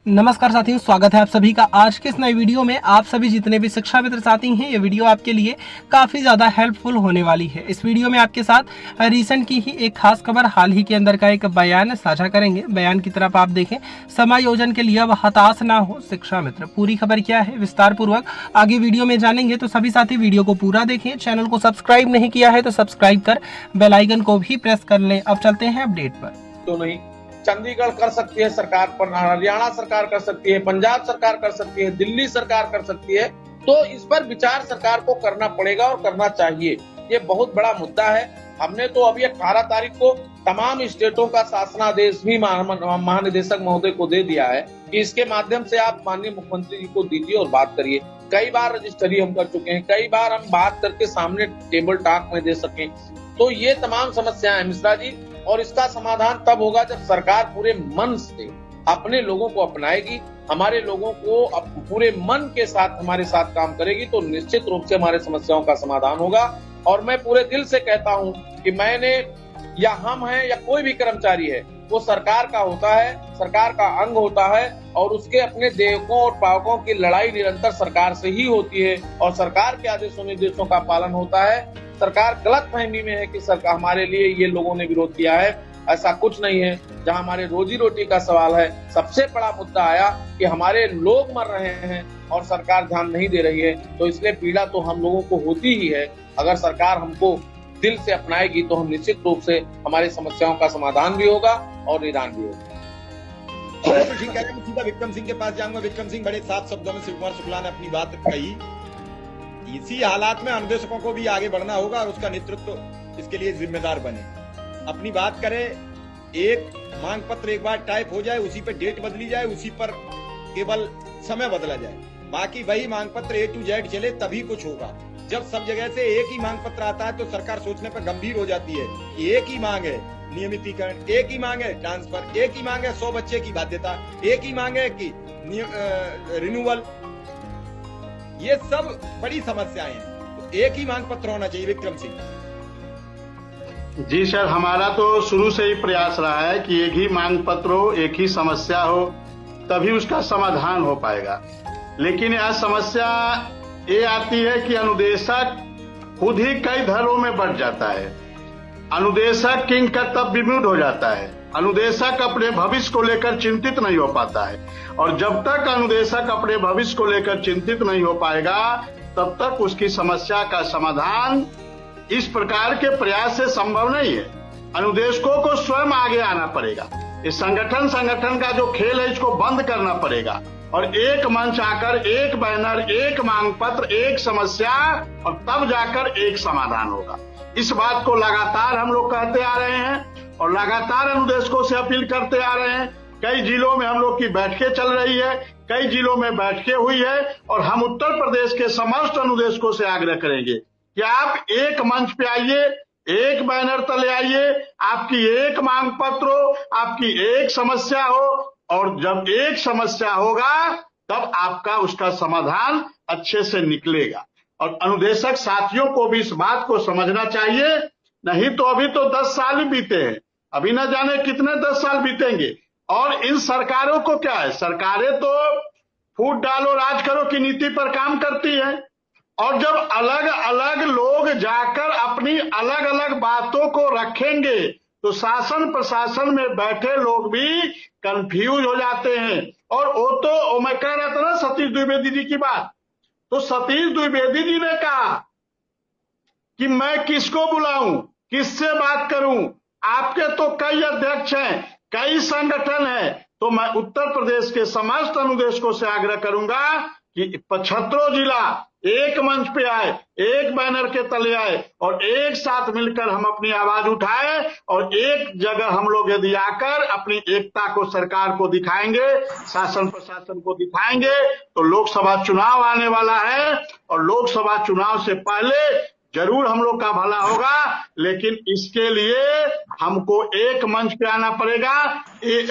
नमस्कार साथियों, स्वागत है आप सभी का आज के इस नई वीडियो में। आप सभी जितने भी शिक्षा मित्र साथी हैं, ये वीडियो आपके लिए काफ़ी ज़्यादा हेल्पफुल होने वाली है। इस वीडियो में आपके साथ रिसेंट की ही एक खास खबर, हाल ही के अंदर का एक बयान साझा करेंगे। बयान की तरफ आप देखें। समायोजन के लिए अब हताश ना हो शिक्षा मित्र। पूरी खबर क्या है विस्तार पूर्वक आगे वीडियो में जानेंगे, तो सभी साथी वीडियो को पूरा देखें। चैनल को सब्सक्राइब नहीं किया है तो सब्सक्राइब कर बेल आइकन को भी प्रेस कर लें। अब चलते हैं अपडेट पर। तो नहीं, चंडीगढ़ कर सकती है सरकार, पर हरियाणा सरकार कर सकती है, पंजाब सरकार कर सकती है, दिल्ली सरकार कर सकती है। तो इस पर विचार सरकार को करना पड़ेगा और करना चाहिए। ये बहुत बड़ा मुद्दा है। हमने तो अभी 18 तारीख को तमाम स्टेटों का शासनादेश भी महानिदेशक महोदय को दे दिया है कि इसके माध्यम से आप माननीय मुख्यमंत्री जी को दीजिए और बात करिए। कई बार रजिस्ट्री हम कर चुके हैं, कई बार हम बात करके सामने टेबल टॉक में दे सकें। तो ये तमाम समस्याएं हैं मिश्रा जी, और इसका समाधान तब होगा जब सरकार पूरे मन से अपने लोगों को अपनाएगी, हमारे लोगों को पूरे मन के साथ हमारे साथ काम करेगी, तो निश्चित रूप से हमारे समस्याओं का समाधान होगा। और मैं पूरे दिल से कहता हूं कि मैंने या हम हैं या कोई भी कर्मचारी है, वो सरकार का होता है, सरकार का अंग होता है, और उसके अपने देवकों और पावकों की लड़ाई निरंतर सरकार से ही होती है और सरकार के आदेशों निर्देशों का पालन होता है। सरकार गलत फहमी में है कि सरकार हमारे लिए ये लोगों ने विरोध किया है, ऐसा कुछ नहीं है। जहां हमारे रोजी रोटी का सवाल है, सबसे बड़ा मुद्दा आया कि हमारे लोग मर रहे हैं और सरकार ध्यान नहीं दे रही है, तो इसलिए पीड़ा तो हम लोगों को होती ही है। अगर सरकार हमको दिल से अपनाएगी तो हम निश्चित रूप से हमारी समस्याओं का समाधान भी होगा और निदान भी होगा। सीधा विक्रम सिंह के पास जाऊंगा। विक्रम सिंह, बड़े साफ शब्दों में शिवकुमार शुक्ला ने अपनी बात कही। इसी हालात में अनुदेशकों को भी आगे बढ़ना होगा और उसका नेतृत्व इसके लिए जिम्मेदार बने, अपनी बात करे। एक मांग पत्र एक बार टाइप हो जाए, उसी पे डेट बदली जाए, उसी पर केवल समय बदला जाए, बाकी वही मांग पत्र A to Z चले, तभी कुछ होगा। जब सब जगह से एक ही मांग पत्र आता है तो सरकार सोचने पर गंभीर हो जाती है कि एक ही मांग है नियमितीकरण, एक ही मांग है ट्रांसफर, एक ही मांग है 100 बच्चे की बाध्यता, एक ही मांग है कि रिन्यूअल। ये सब बड़ी समस्याएं हैं, तो एक ही मांग पत्र होना चाहिए। विक्रम सिंह जी सर, हमारा तो शुरू से ही प्रयास रहा है कि एक ही मांग पत्र हो, एक ही समस्या हो, तभी उसका समाधान हो पाएगा। लेकिन यह समस्या ये आती है कि अनुदेशक खुद ही कई धड़ों में बढ़ जाता है। अनुदेशक किंग कर्तव्य विमूढ़ हो जाता है। अनुदेशक अपने भविष्य को लेकर चिंतित नहीं हो पाता है, और जब तक अनुदेशक अपने भविष्य को लेकर चिंतित नहीं हो पाएगा, तब तक उसकी समस्या का समाधान इस प्रकार के प्रयास से संभव नहीं है। अनुदेशकों को स्वयं आगे आना पड़ेगा। इस संगठन का जो खेल है, इसको बंद करना पड़ेगा और एक मंच आकर, एक बैनर, एक मांग पत्र, एक समस्या, और तब जाकर एक समाधान होगा। इस बात को लगातार हम लोग कहते आ रहे हैं और लगातार अनुदेशकों से अपील करते आ रहे हैं। कई जिलों में हम लोग की बैठकें चल रही है, कई जिलों में बैठकें हुई है, और हम उत्तर प्रदेश के समस्त अनुदेशकों से आग्रह करेंगे कि आप एक मंच पे आइए, एक बैनर तले आइए, आपकी एक मांग पत्र हो, आपकी एक समस्या हो, और जब एक समस्या होगा तब आपका उसका समाधान अच्छे से निकलेगा। और अनुदेशक साथियों को भी इस बात को समझना चाहिए, नहीं तो अभी तो 10 साल ही बीते हैं, अभी न जाने कितने 10 साल बीतेंगे। और इन सरकारों को क्या है, सरकारें तो फूट डालो राज करो की नीति पर काम करती है, और जब अलग अलग लोग जाकर अपनी अलग अलग बातों को रखेंगे तो शासन प्रशासन में बैठे लोग भी कंफ्यूज हो जाते हैं। और वो तो मैं कह रहा था ना सतीश द्विवेदी जी की बात, तो सतीश द्विवेदी जी ने कहा कि मैं किसको बुलाऊं, किससे बात करूं, आपके तो कई अध्यक्ष हैं, कई संगठन हैं। तो मैं उत्तर प्रदेश के समस्त अनुदेशकों से आग्रह करूंगा कि 75 जिला एक मंच पे आए, एक बैनर के तले आए, और एक साथ मिलकर हम अपनी आवाज उठाए, और एक जगह हम लोग यदि आकर अपनी एकता को सरकार को दिखाएंगे, शासन प्रशासन को दिखाएंगे, तो लोकसभा चुनाव आने वाला है, और लोकसभा चुनाव से पहले जरूर हम लोग का भला होगा। लेकिन इसके लिए हमको एक मंच पे आना पड़ेगा,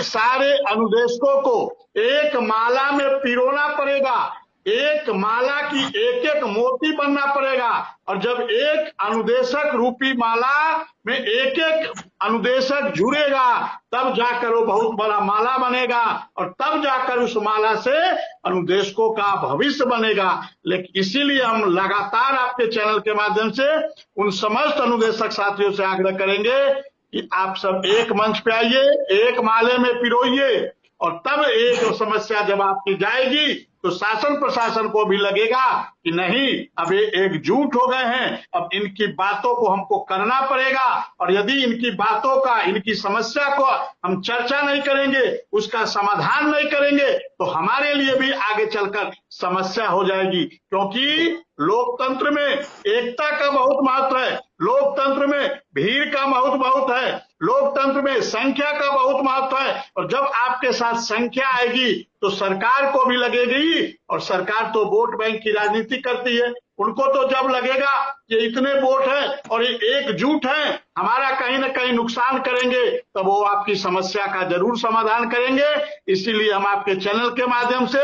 सारे अनुदेशकों को एक माला में पिरोना पड़ेगा, एक माला की एक एक मोती बनना पड़ेगा। और जब एक अनुदेशक रूपी माला में एक एक अनुदेशक जुड़ेगा तब जाकर वो बहुत बड़ा माला बनेगा और तब जाकर उस माला से अनुदेशकों का भविष्य बनेगा। लेकिन इसीलिए हम लगातार आपके चैनल के माध्यम से उन समस्त अनुदेशक साथियों से आग्रह करेंगे कि आप सब एक मंच पे आइए, एक माले में पिरोइए और तब एक समस्या जब आपकी जाएगी तो शासन प्रशासन को भी लगेगा कि नहीं, अब ये एकजुट हो गए हैं, अब इनकी बातों को हमको करना पड़ेगा। और यदि इनकी बातों का, इनकी समस्या को हम चर्चा नहीं करेंगे, उसका समाधान नहीं करेंगे तो हमारे लिए भी आगे चलकर समस्या हो जाएगी। क्योंकि लोकतंत्र में एकता का बहुत महत्व है, लोकतंत्र में भीड़ का महत्व बहुत है, लोकतंत्र में संख्या का बहुत महत्व है। और जब आपके साथ संख्या आएगी तो सरकार को भी लगेगी, और सरकार तो वोट बैंक की राजनीति करती है, उनको तो जब लगेगा कि इतने वोट हैं और ये एकजुट हैं, हमारा कहीं ना कहीं नुकसान करेंगे, तब वो आपकी समस्या का जरूर समाधान करेंगे। इसीलिए हम आपके चैनल के माध्यम से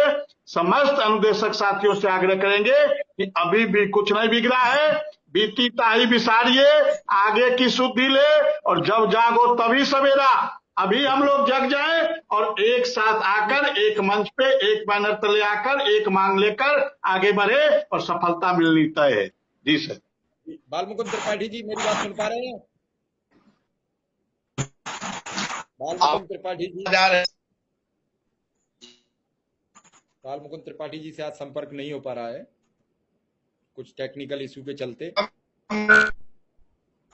समस्त अनुदेशक साथियों से आग्रह करेंगे कि अभी भी कुछ नहीं बिगड़ा है, बीती ताही बिसारिए, आगे की सुधि ले और जब जागो तभी सवेरा। अभी हम लोग जग जाएं और एक साथ आकर एक मंच पे एक बैनर तले आकर एक मांग लेकर आगे बढ़े और सफलता मिलनी तय है। जी सर। बालमुकुंद त्रिपाठी जी मेरी बात सुन पा रहे हैं? बालमुकुंद त्रिपाठी जी, बालमुकुंद त्रिपाठी जी से आज संपर्क नहीं हो पा रहा है, कुछ टेक्निकल इश्यू के चलते।